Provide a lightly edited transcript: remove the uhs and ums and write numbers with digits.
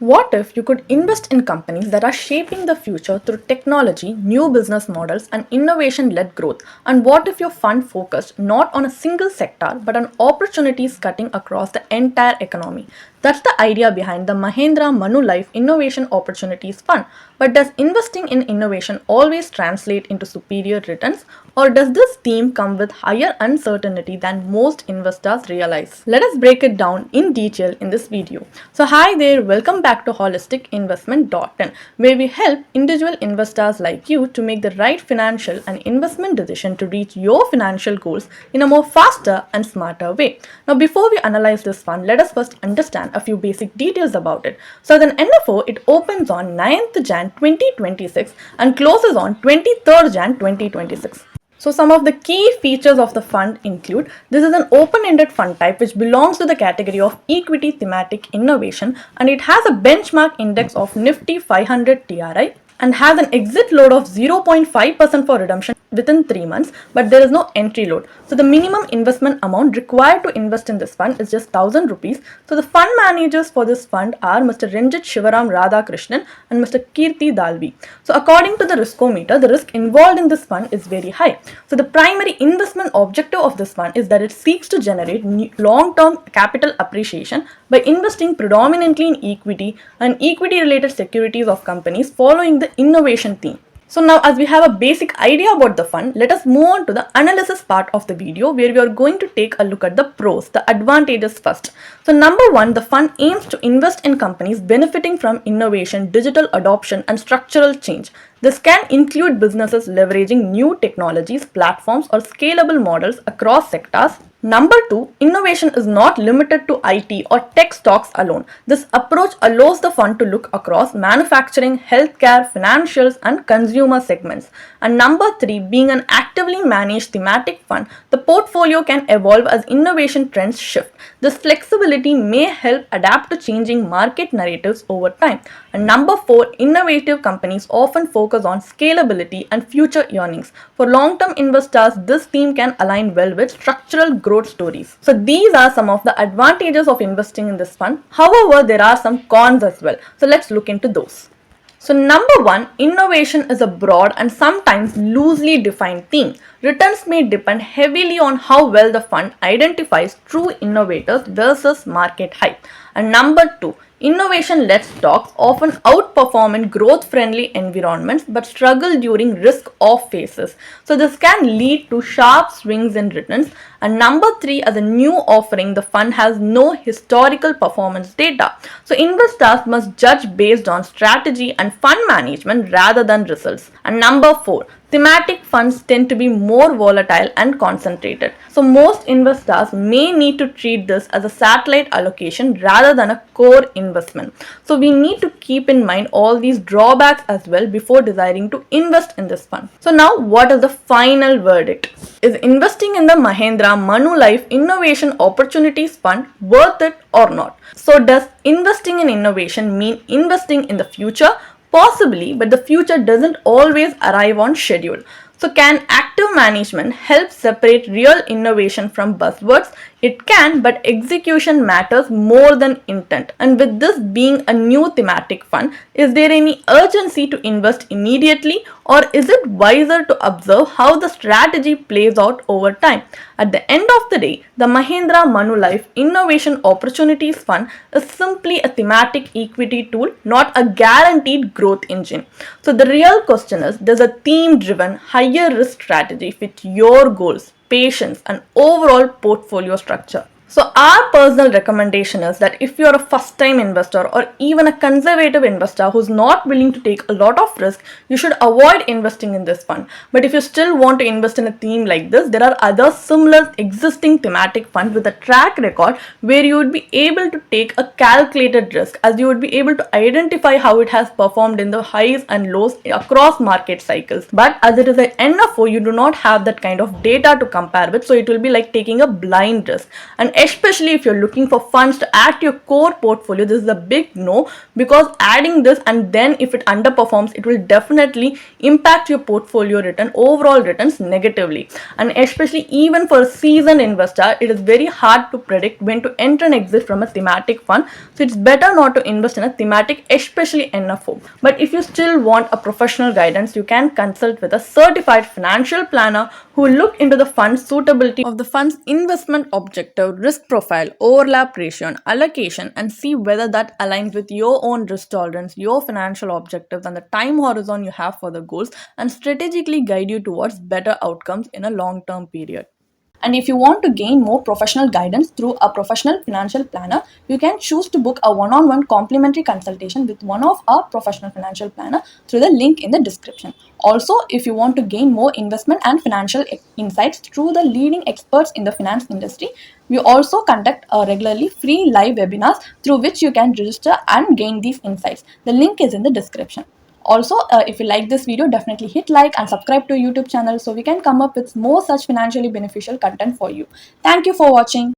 What if you could invest in companies that are shaping the future through technology, new business models, and innovation led growth? And what if your fund focused not on a single sector but on opportunities cutting across the entire economy? That's the idea behind the Mahindra Manulife Innovation Opportunities Fund. But does investing in innovation always translate into superior returns? Or does this theme come with higher uncertainty than most investors realize? Let us break it down in detail in this video. So hi there, welcome back to holisticinvestment.in, where we help individual investors like you to make the right financial and investment decision to reach your financial goals in a more faster and smarter way. Now before we analyze this fund, let us first understand a few basic details about it. So as an NFO, it opens on 9th Jan 2026 and closes on 23rd Jan 2026. So some of the key features of the fund include, this is an open-ended fund type which belongs to the category of equity thematic innovation, and it has a benchmark index of Nifty 500 TRI and has an exit load of 0.5% for redemption within 3 months, but there is no entry load. So the minimum investment amount required to invest in this fund is just 1000 rupees. So the fund managers for this fund are Mr. Ranjit Shivaram Radhakrishnan and Mr. Kirti Dalvi. So according to the riskometer, the risk involved in this fund is very high. So the primary investment objective of this fund is that it seeks to generate long-term capital appreciation by investing predominantly in equity and equity-related securities of companies following the innovation theme. So now as we have a basic idea about the fund, let us move on to the analysis part of the video, where we are going to take a look at the pros, the advantages first. So number one, the fund aims to invest in companies benefiting from innovation, digital adoption and structural change. This can include businesses leveraging new technologies, platforms or scalable models across sectors. Number two, innovation is not limited to IT or tech stocks alone. This approach allows the fund to look across manufacturing, healthcare, financials and consumer segments. And number three, being an actively managed thematic fund, the portfolio can evolve as innovation trends shift. This flexibility may help adapt to changing market narratives over time. And number four, innovative companies often focus on scalability and future earnings. For long-term investors, this theme can align well with structural growth stories. So these are some of the advantages of investing in this fund. However, there are some cons as well. So let's look into those. So number one, innovation is a broad and sometimes loosely defined theme. Returns may depend heavily on how well the fund identifies true innovators versus market hype. And number two, innovation-led stocks often outperform in growth-friendly environments but struggle during risk-off phases. So this can lead to sharp swings in returns. And number three, as a new offering, the fund has no historical performance data. So investors must judge based on strategy and fund management rather than results. And number four, thematic funds tend to be more volatile and concentrated. So most investors may need to treat this as a satellite allocation rather than a core investment. So we need to keep in mind all these drawbacks as well before deciding to invest in this fund. So now what is the final verdict? Is investing in the Mahindra Manulife Innovation Opportunities Fund worth it or not? So does investing in innovation mean investing in the future? Possibly, but the future doesn't always arrive on schedule. So can active management help separate real innovation from buzzwords? It can, but execution matters more than intent. And with this being a new thematic fund, is there any urgency to invest immediately, or is it wiser to observe how the strategy plays out over time? At the end of the day, the Mahindra Manulife Innovation Opportunities Fund is simply a thematic equity tool, not a guaranteed growth engine. So the real question is, does a theme-driven, higher risk strategy fit your goals, patience and overall portfolio structure? So our personal recommendation is that if you're a first-time investor or even a conservative investor who's not willing to take a lot of risk, you should avoid investing in this fund. But if you still want to invest in a theme like this, there are other similar existing thematic funds with a track record where you would be able to take a calculated risk, as you would be able to identify how it has performed in the highs and lows across market cycles. But as it is an NFO, you do not have that kind of data to compare with, so it will be like taking a blind risk. And especially if you're looking for funds to add to your core portfolio, this is a big no, because adding this and then if it underperforms, it will definitely impact your portfolio return, overall returns negatively. And especially even for a seasoned investor, it is very hard to predict when to enter and exit from a thematic fund. So it's better not to invest in a thematic, especially NFO. But if you still want a professional guidance, you can consult with a certified financial planner who will look into the fund's suitability of the fund's investment objective, risk profile, overlap ratio, and allocation, and see whether that aligns with your own risk tolerance, your financial objectives, and the time horizon you have for the goals, and strategically guide you towards better outcomes in a long term period. And if you want to gain more professional guidance through a professional financial planner, you can choose to book a one-on-one complimentary consultation with one of our professional financial planner through the link in the description. Also, if you want to gain more investment and financial insights through the leading experts in the finance industry, we also conduct regularly free live webinars through which you can register and gain these insights. The link is in the description. Also, if you like this video, definitely hit like and subscribe to YouTube channel so we can come up with more such financially beneficial content for you. Thank you for watching.